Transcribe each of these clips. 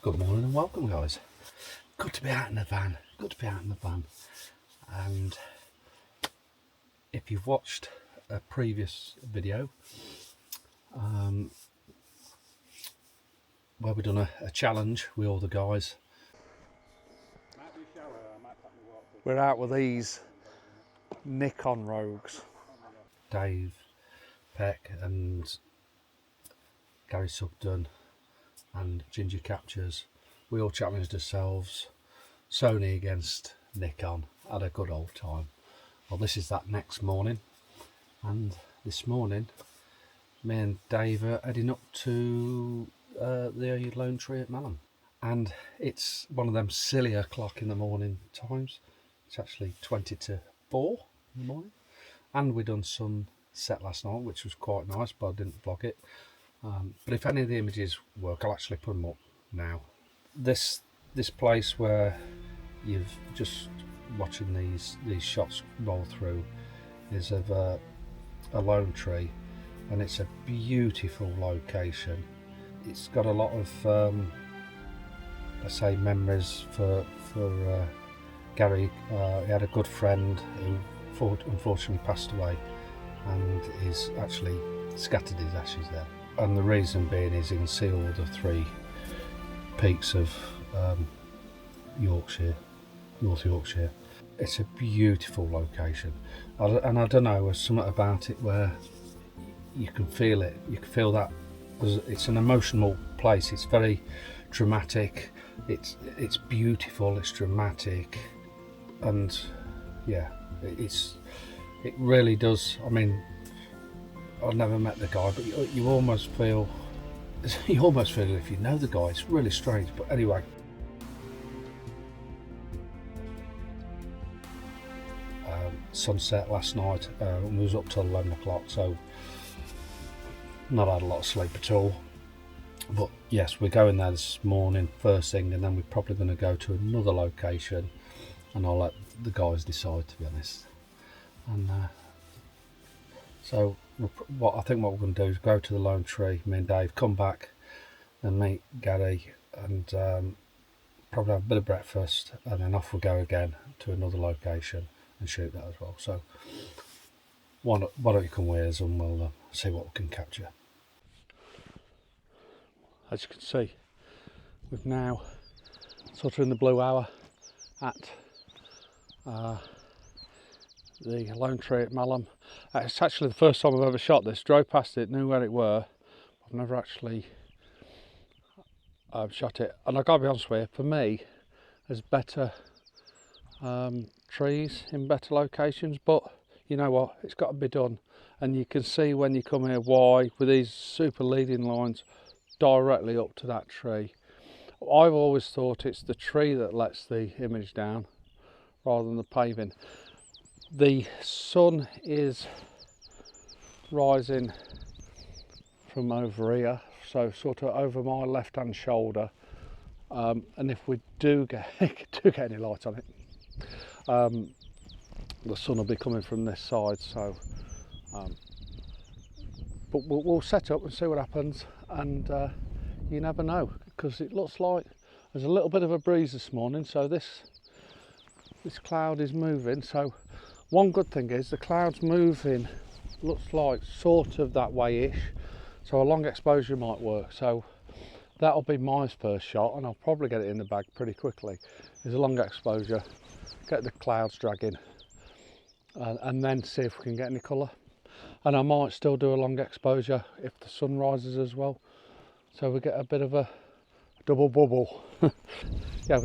Good morning and welcome, guys. Good to be out in the van. And if you've watched a previous video where we've done a challenge with all the guys, we're out with these Nikon Rogues. Dave Peck and Gary Sugden and Ginger Captures, we all challenged ourselves, Sony against Nikon, had a good old time. Well, this is that next morning, and this morning me and Dave are heading up to the Lone Tree at Malham, and it's one of them silly o'clock in the morning times. It's actually 20 to 4 in the morning, and we done some set last night, which was quite nice, but I didn't vlog it. But if any of the images work, I'll actually put them up now. This place where you've just watching these shots roll through is of a lone tree, and it's a beautiful location. It's got a lot of let's say memories for Gary. He had a good friend who unfortunately passed away, and he's actually scattered his ashes there. And the reason being is you can see all the three peaks of Yorkshire, North Yorkshire. It's a beautiful location, and I don't know, there's something about it where you can feel it. You can feel that it's an emotional place. It's very dramatic. It's beautiful. It's dramatic, and yeah, it really does. I mean, I've never met the guy, but you almost feel if you know the guy. It's really strange, but anyway. Sunset last night, and we was up till 11 o'clock, so not had a lot of sleep at all. But yes, we're going there this morning first thing, and then we're probably going to go to another location, and I'll let the guys decide, to be honest. And so what we're going to do is go to the Lone Tree, me and Dave, come back and meet Gary, and probably have a bit of breakfast, and then off we go again to another location and shoot that as well. So why don't you come with us, and we'll see what we can capture. As you can see, we've now sort of in the blue hour at the Lone Tree at Malham. It's actually the first time I've ever shot this. Drove past it, knew where it were. I've never actually shot it, and I've got to be honest with you, for me, there's better trees in better locations, but you know what, it's got to be done. And you can see when you come here why, with these super leading lines directly up to that tree. I've always thought it's the tree that lets the image down rather than the paving. The sun is rising from over here, so sort of over my left hand shoulder, and if we do get any light on it, the sun will be coming from this side. So but we'll set up and see what happens, and you never know, because it looks like there's a little bit of a breeze this morning, so this cloud is moving. So one good thing is the cloud's moving, looks like sort of that way-ish, so a long exposure might work. So that'll be my first shot, and I'll probably get it in the bag pretty quickly, is a long exposure, get the clouds dragging, and then see if we can get any colour. And I might still do a long exposure if the sun rises as well, so we get a bit of a double bubble. Yeah,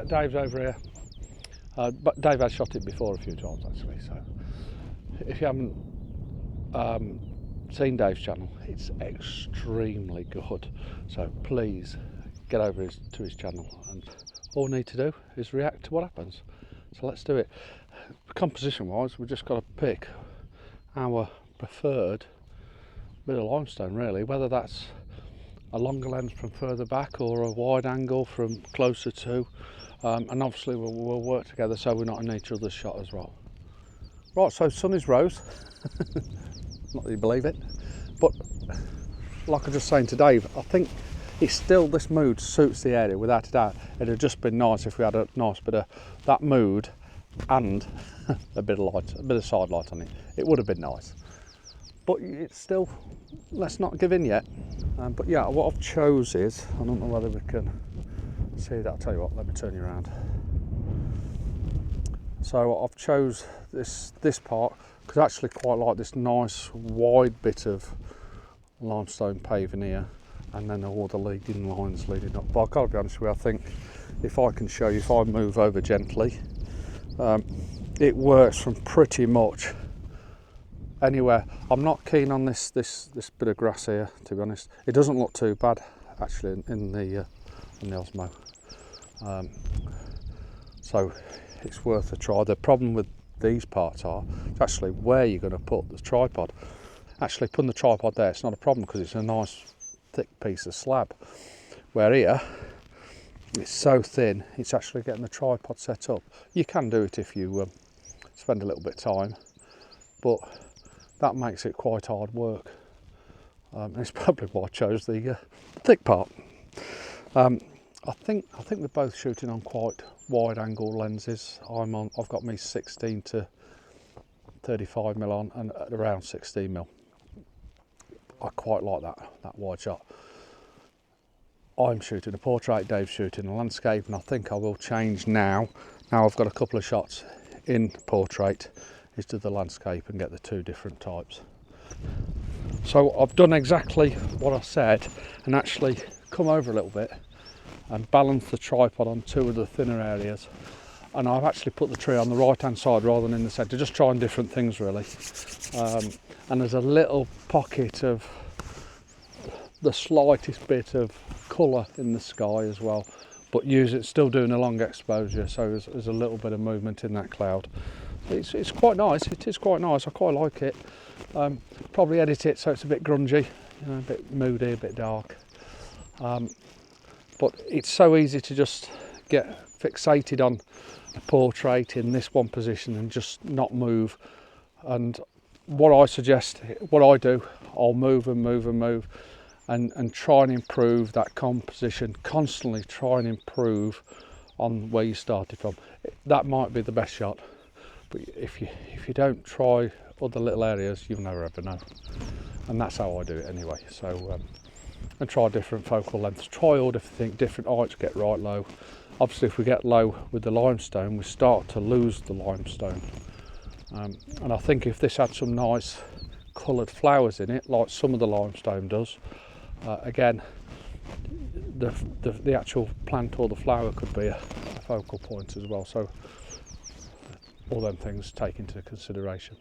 Dave's over here, but Dave has shot it before a few times actually, so if you haven't seen Dave's channel, it's extremely good, so please get over to his channel, and all we need to do is react to what happens. So let's do it. Composition wise, we've just got to pick our preferred bit of limestone, really, whether that's a longer lens from further back or a wide angle from closer to, and obviously we'll work together so we're not in each other's shot as well. Right, so sun is rose. Not that you believe it, but like I was just saying to Dave, I think it's still, this mood suits the area without a doubt. It'd have just been nice if we had a nice bit of that mood and a bit of light, a bit of side light on it. It would have been nice, but it's still, let's not give in yet. But yeah, what I've chose is, I don't know whether we can see that. I'll tell you what, let me turn you around. So I've chose this part because I actually quite like this nice wide bit of limestone paving here, and then all the leading lines leading up. But I've got to be honest with you, I think if I can show you, if I move over gently, it works from pretty much anywhere. I'm not keen on this bit of grass here, to be honest. It doesn't look too bad actually in the Osmo, so it's worth a try. The problem with these parts are it's actually where you're going to put the tripod. Actually putting the tripod there, it's not a problem because it's a nice thick piece of slab, where here it's so thin, it's actually getting the tripod set up. You can do it if you spend a little bit of time, but that makes it quite hard work. And it's probably why I chose the thick part. I think we're both shooting on quite wide angle lenses. I've got me 16 to 35mm on, and at around 16mm. I quite like that wide shot. I'm shooting a portrait, Dave's shooting a landscape, and I think I will change now. Now I've got a couple of shots in portrait, is to the landscape and get the two different types. So I've done exactly what I said and actually come over a little bit and balance the tripod on two of the thinner areas, and I've actually put the tree on the right hand side rather than in the centre, just trying different things really. And there's a little pocket of the slightest bit of colour in the sky as well, but still doing a long exposure, so there's a little bit of movement in that cloud. It's quite nice, it is quite nice, I quite like it. Probably edit it so it's a bit grungy, you know, a bit moody, a bit dark. But it's so easy to just get fixated on a portrait in this one position and just not move. And what I suggest, what I do, I'll move and move and move and try and improve that composition, constantly try and improve on where you started from. That might be the best shot, but if you don't try other little areas, you'll never ever know. And that's how I do it anyway. So and try different focal lengths, try all different heights, get right low. Obviously if we get low with the limestone, we start to lose the limestone. And I think if this had some nice coloured flowers in it, like some of the limestone does, again, the actual plant or the flower could be a focal point as well. So all them things take into consideration,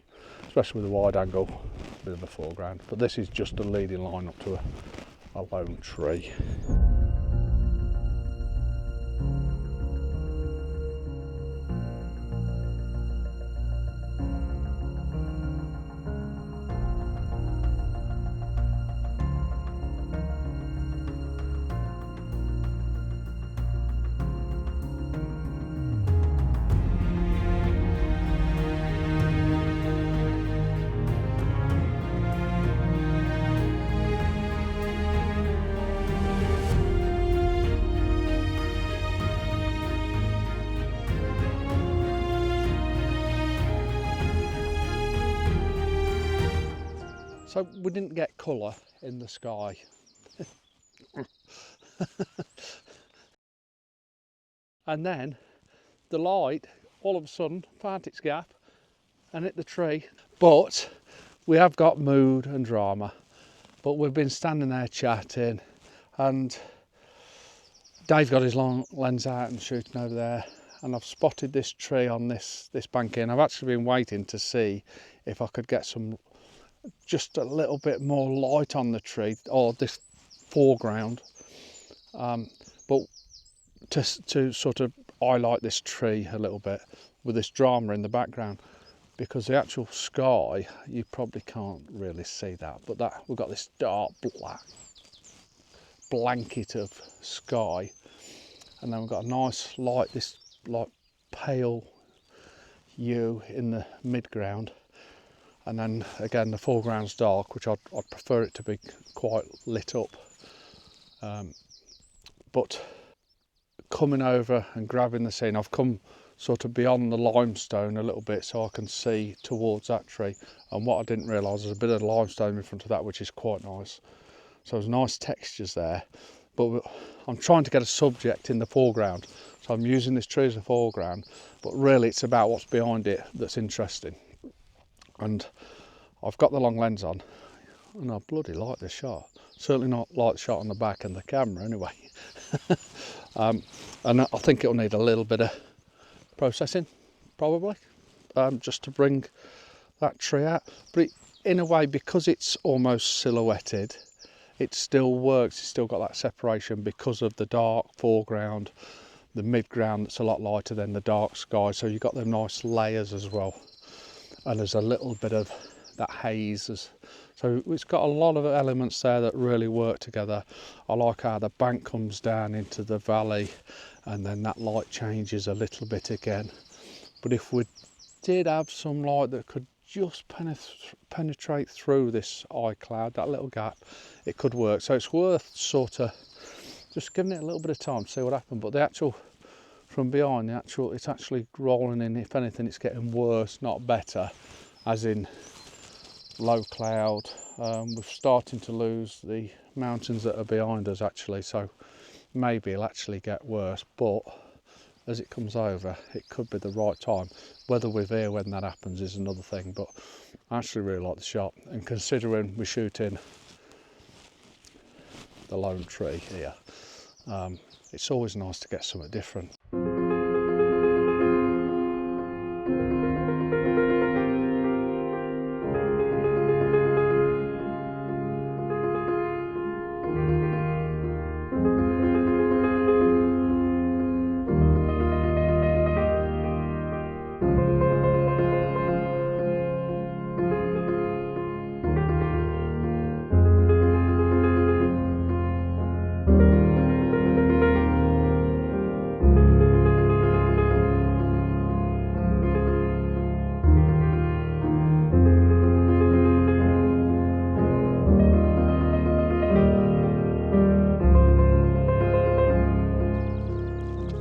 especially with a wide angle, a bit of a foreground. But this is just a leading line up to a lone tree. So we didn't get colour in the sky. And then the light all of a sudden found its gap and hit the tree. But we have got mood and drama. But we've been standing there chatting, and Dave's got his long lens out and shooting over there, and I've spotted this tree on this bank here, and I've actually been waiting to see if I could get just a little bit more light on the tree or this foreground, but to sort of highlight this tree a little bit with this drama in the background, because the actual sky, you probably can't really see that, but we've got this dark black blanket of sky, and then we've got a nice light, this like pale hue in the midground. And then again the foreground's dark, which I'd prefer it to be quite lit up. but coming over and grabbing the scene, I've come sort of beyond the limestone a little bit so I can see towards that tree, and what I didn't realise, there's a bit of limestone in front of that, which is quite nice. So there's nice textures there, but I'm trying to get a subject in the foreground, so I'm using this tree as a foreground, but really it's about what's behind it that's interesting. And I've got the long lens on, and I bloody like this shot. Certainly not like the shot on the back and the camera anyway. And I think it'll need a little bit of processing, probably, just to bring that tree out. But in a way, because it's almost silhouetted, it still works. It's still got that separation because of the dark foreground, the midground that's a lot lighter than the dark sky. So you've got them nice layers as well. And there's a little bit of that haze. So it's got a lot of elements there that really work together. I like how the bank comes down into the valley, and then that light changes a little bit again. But if we did have some light that could just penetrate through this eye cloud, that little gap, it could work. So it's worth sort of just giving it a little bit of time to see what happens. But the actual, from behind, it's actually rolling in. If anything, it's getting worse, not better, as in low cloud. We're starting to lose the mountains that are behind us actually, so maybe it'll actually get worse. But as it comes over, it could be the right time. Whether we're here when that happens is another thing, but I actually really like the shot, and considering we're shooting the lone tree here, it's always nice to get something different.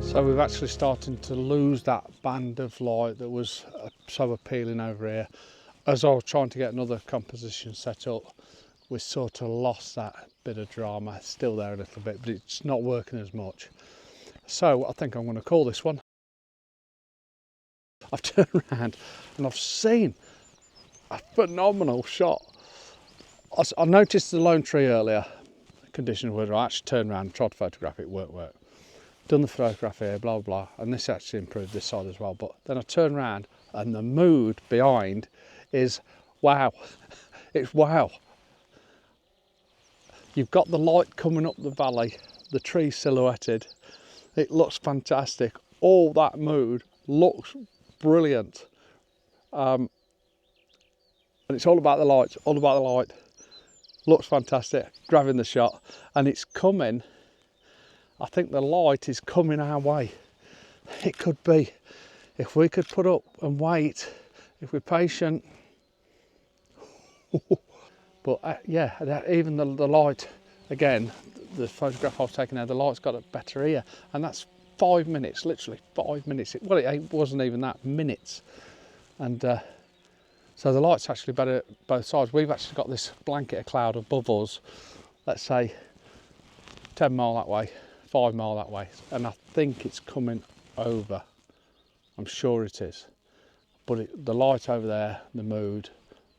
So we've actually starting to lose that band of light that was so appealing over here. As I was trying to get another composition set up, we sort of lost that bit of drama. It's still there a little bit, but it's not working as much. So I think I'm going to call this one. I've turned around and I've seen a phenomenal shot. I noticed the lone tree earlier. The conditions were I actually turned around and tried to photograph it, work. Done the photograph here, blah, blah, and this actually improved this side as well. But then I turn around and the mood behind is wow. It's wow. You've got the light coming up the valley, the tree silhouetted. It looks fantastic. All that mood looks brilliant. And it's all about the lights, all about the light. Looks fantastic, grabbing the shot, and it's coming. I think the light is coming our way. It could be, if we could put up and wait, if we're patient. But yeah, even the light, again, the photograph I was taking there, the light's got a better ear, and that's 5 minutes, literally 5 minutes. Well, it wasn't even that, minutes. And so the light's actually better both sides. We've actually got this blanket of cloud above us, let's say 10 mile that way, 5 mile that way, and I think it's coming over. I'm sure it is. But the light over there, the mood,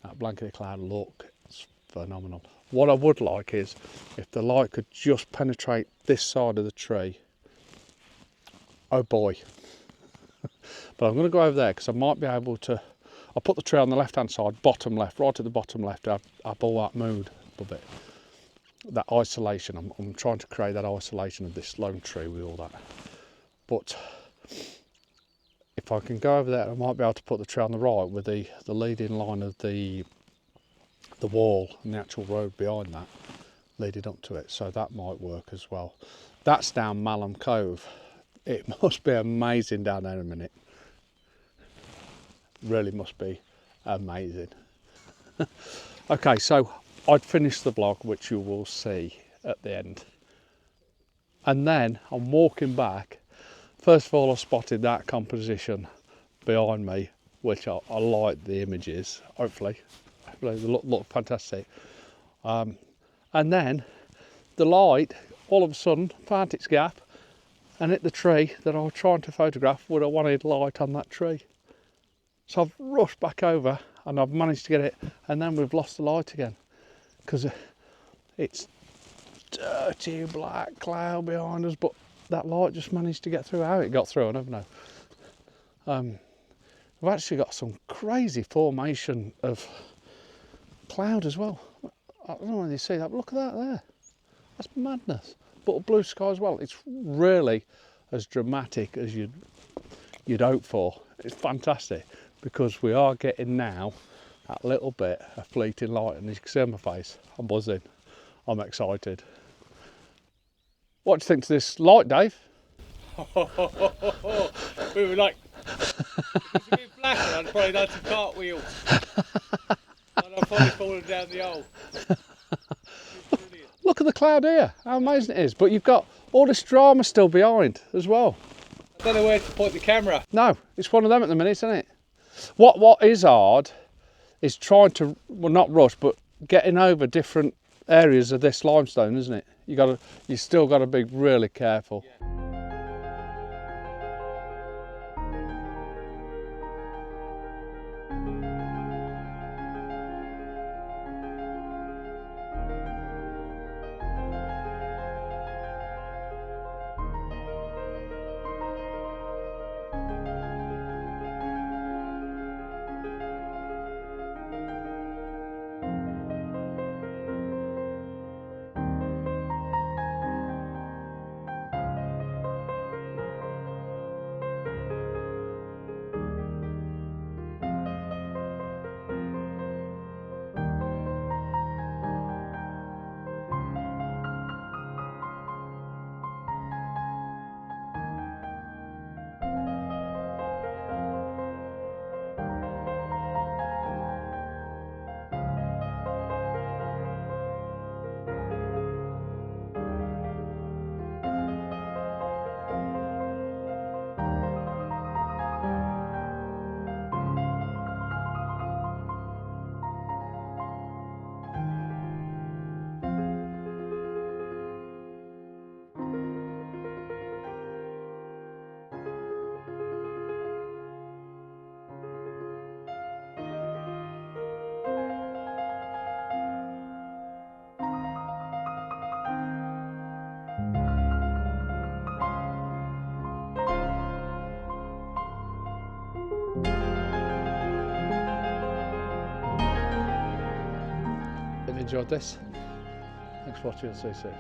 that blanket of cloud look, it's phenomenal. What I would like is if the light could just penetrate this side of the tree. Oh boy. But I'm going to go over there because I might be able to. I'll put the tree on the left hand side, bottom left, right at the bottom left. I've all that mood above it. That isolation, I'm trying to create that isolation of this lone tree with all that. But if I can go over there, I might be able to put the tree on the right with the leading line of the wall and the actual road behind that leading up to it. So that might work as well. That's down Malham Cove. It must be amazing down there in a minute. Really must be amazing. Okay, so I'd finished the vlog, which you will see at the end. And then I'm walking back. First of all, I spotted that composition behind me, which I like the images, hopefully they look fantastic. And then the light all of a sudden found its gap and hit the tree that I was trying to photograph with I wanted light on that tree. So I've rushed back over and I've managed to get it, and then we've lost the light again because it's dirty black cloud behind us, but that light just managed to get through. How it got through I never know. We've actually got some crazy formation of cloud as well. I don't know whether you see that, but look at that there. That's madness. But blue sky as well. It's really as dramatic as you'd hope for. It's fantastic because we are getting now that little bit of fleeting light, and as you can see on my face, I'm buzzing. I'm excited. What do you think to this light, Dave? We were like, if it was a bit blacker, I'd probably done some cartwheels. And I'd probably fallen down the hole. Look at the cloud here, how amazing it is. But you've got all this drama still behind as well. I don't know where to point the camera. No, it's one of them at the minute, isn't it? What is hard is trying to, well, not rush, but getting over different areas of this limestone, isn't it? You still got to be really careful. Yeah. Have you enjoyed this? Thanks for watching, see you soon.